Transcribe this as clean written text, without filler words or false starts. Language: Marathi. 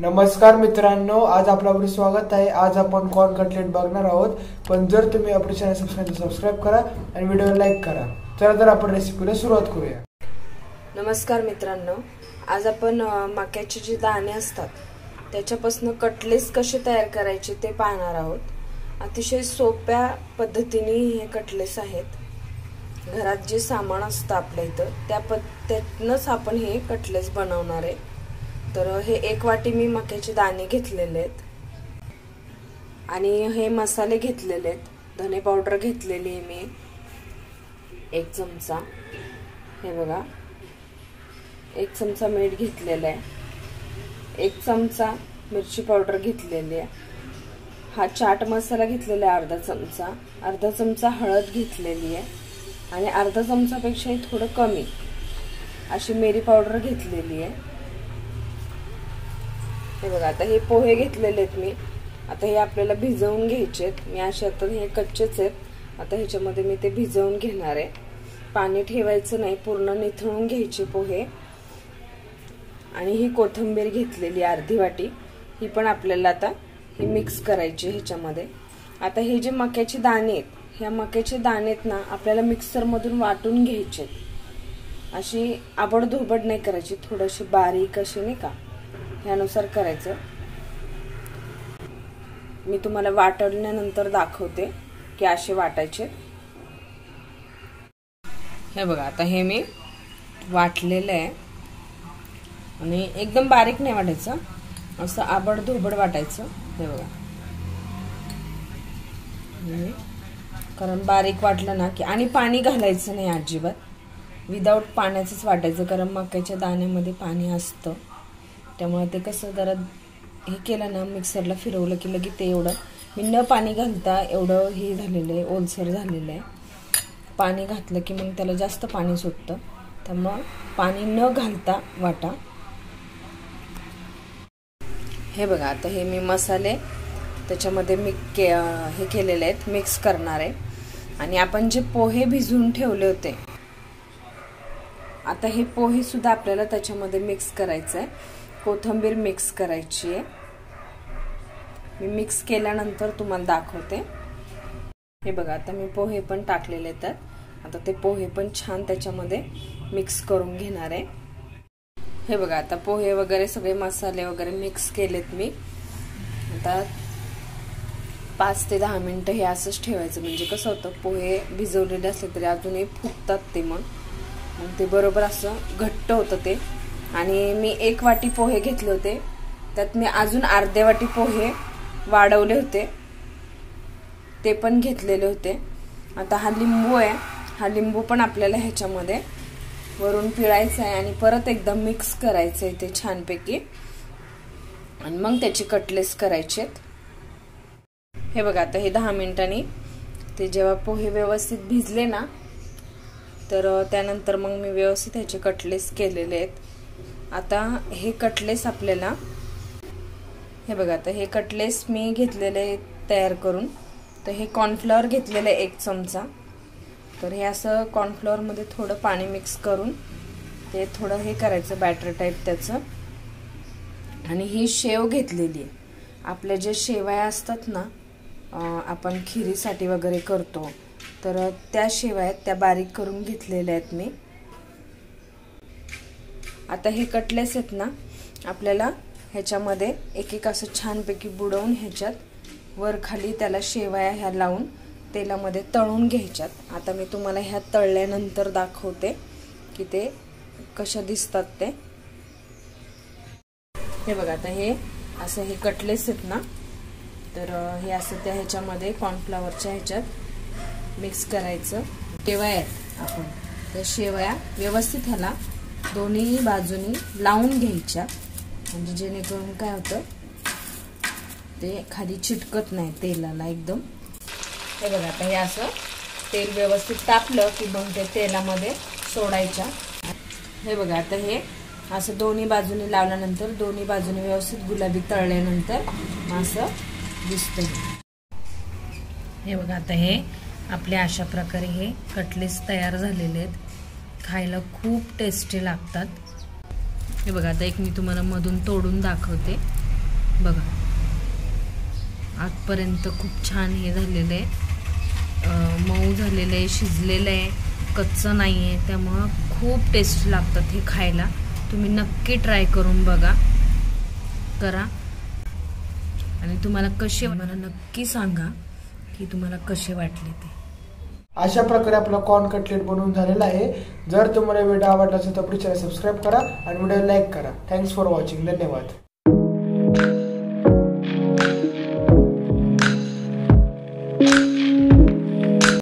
नमस्कार मित्रांनो, आज आपल्यावर स्वागत आहे। आज आपण कॉर्न कटलेट बघणार आहोत। पण जर तुम्ही आपले चॅनल सबस्क्राइब करा आणि व्हिडिओला लाईक करा। चला तर आपण रेसिपीला सुरुवात करूया। नमस्कार मित्रांनो, आज आपण मक्याचे जे दाणे असतात त्याच्यापासून कटलेट्स कसे तयार करायचे ते पाहणार आहोत। अतिशय सोप्या पद्धतीने हे कटलेट्स आहेत। घरात जे सामान असतं आपल्या इथं त्यातनंच आपण हे कटलेट्स बनवणार आहे। तर हे 1 वाटी मी मक्याचे दाणे घेतलेले आहेत आणि हे मसाले घेतलेले आहेत। धने पावडर घेतलेली आहे मी 1 चमचा, हे बघा 1 चमचा मीठ घेतलेला आहे, 1 चमचा मिरची पावडर घेतलेली आहे, हा चाट मसाला घेतलेला आहे अर्धा चमचा हळद घेतलेली आहे आणि अर्धा चमचापेक्षाही थोडं कमी अशी मिरी पावडर घेतलेली आहे। हे बघा, आता हे पोहे घेतलेले आहेत मी। आता हे आपल्याला भिजवून घ्यायचे आहेत। मी अशा आता हे कच्चेच आहेत। आता ह्याच्यामध्ये मी ते भिजवून घेणार आहे। पाणी ठेवायचं नाही, पूर्ण निथळून घ्यायचे पोहे। आणि ही कोथिंबीर घेतलेली अर्धी वाटी, ही पण आपल्याला आता ही मिक्स करायची ह्याच्यामध्ये। आता हे जे मक्याचे दाणे आहेत, ह्या मक्याचे दाणेत ना आपल्याला मिक्सर मधून वाटून घ्यायचे। अशी आबडधोबड नाही करायची, थोडीशी बारीक अशी नाही का, ह्यानुसार करायचं। मी तुम्हाला वाटल्यानंतर दाखवते की असे वाटायचे। हे बघा, आता हे मी वाटलेलं आहे आणि एकदम बारीक नाही वाटायचं, असं आबडधोबड वाटायचं। हे बघा, कारण बारीक वाटलं ना की, आणि पाणी घालायचं नाही अजिबात, विदाऊट पाण्याचंच वाटायचं। कारण मक्याच्या दाण्यामध्ये पाणी असतं, त्यामुळे ते कसं जरा हे केलं ना, मिक्सरला फिरवलं की लगेच ते एवढं मी न पाणी घालता एवढं हे झालेलं आहे, ओलसर झालेलं आहे। पाणी घातलं की मग त्याला जास्त पाणी सुटतं, त्यामुळे पाणी न घालता वाटा। हे बघा, आता हे मी मसाले त्याच्यामध्ये हे केलेले आहेत, मिक्स करणार आहे। आणि आपण जे पोहे भिजवून ठेवले होते, आता हे पोहे सुद्धा आपल्याला त्याच्यामध्ये मिक्स करायचं आहे। कोथिंबीर मिक्स करायची आहे। मी मिक्स केल्यानंतर तुम्हाला दाखवते। हे बघा, आता मी पोहे पण टाकलेले आहेत। आता ते पोहे पण छान त्याच्यामध्ये मिक्स करून घेणार आहे। हे बघा, आता पोहे वगैरे सगळे मसाले वगैरे मिक्स केलेत मी। आता 5 ते 10 मिनिटं हे असंच ठेवायचं। म्हणजे कसं होतं, पोहे भिजवलेले असले तरी अजूनही फुगतात ते, मग ते बरोबर असं घट्ट होतं ते। आणि मी 1 वाटी पोहे घेतले होते, त्यात मी अजून अर्धे वाटी पोहे वाढवले होते, ते पण घेतलेले होते। आता हा लिंबू आहे, हा लिंबू पण आपल्याला ह्याच्यामध्ये वरून पिळायचा आहे आणि परत एकदम मिक्स करायचं आहे ते छानपैकी, आणि मग त्याचे कटलेट्स करायचे। हे बघा, आता हे 10 मिनिटांनी ते जेव्हा पोहे व्यवस्थित भिजले ना, तर त्यानंतर मग मी व्यवस्थित ह्याचे कटलेट्स केलेले आहेत। आता हे कटलेट्स आपल्याला, हे बघा, आता हे कटलेट्स मी घेतलेले तयार करून। तर हे कॉर्नफ्लॉवर घेतलेलं 1 चमचा। तर हे असं कॉर्नफ्लॉवर मध्ये थोडं पाणी मिक्स करून ते थोडं हे करायचं, बॅटर टाईप त्याचं। आणि ही शेव घेतलेली आहे। आपल्या जे शेवया असतात ना, आपण खिरीसाठी वगैरे करतो, तर त्या शेवया आहेत, त्या बारीक करून घेतलेल्या आहेत मी। आता हे कटलेट्स आहेत ना, आपल्याला ह्याच्यामध्ये एक असं छानपैकी बुडवून ह्याच्यात वर खाली त्याला शेवया ह्या लावून तेलामध्ये तळून घ्यायच्यात। आता मी तुम्हाला ह्या तळल्यानंतर दाखवते की ते कशा दिसतात ते। हे बघा, आता हे असं हे कटलेट्स आहेत ना, तर हे असं त्या ह्याच्यामध्ये कॉर्नफ्लॉवरच्या ह्याच्यात मिक्स करायचं। शेवया आपण त्या शेवया व्यवस्थित ह्याला दोन्ही बाजूनी लावून घ्यायच्या, म्हणजे जेणेकरून काय होतं, ते खाली चिटकत नाही तेलाला एकदम। हे बघा, आता हे असं तेल व्यवस्थित तापलं की मग ते तेलामध्ये सोडायच्या। हे बघा, आता हे असं दोन्ही बाजूनी लावल्यानंतर, दोन्ही बाजूनी व्यवस्थित गुलाबी तळल्यानंतर असं दिसतं। हे बघा, आता हे आपले अशा प्रकारे हे कटलेट्स तयार झालेले आहेत। खायला खूप टेस्टी लागतात। हे बघा, आता एक मी तुम्हाला मधून तोडून दाखवते। बघा आजपर्यंत खूप छान हे झालेलं आहे, मऊ झालेलं आहे, शिजलेलं आहे, कच्चं नाही आहे. त्यामुळं खूप टेस्ट लागतात हे खायला. तुम्ही नक्की ट्राय करून बघा करा आणि तुम्हाला कसे मला नक्की सांगा की तुम्हाला कसे वाटले ते. अशा प्रकारे आपला कॉर्न कटलेट बनवून झालेला आहे. जर तुम्हाला व्हिडिओ आवडला असेल तर प्लीज चॅनल सबस्क्राईब करा आणि व्हिडिओ लाईक करा. Thanks for watching. धन्यवाद.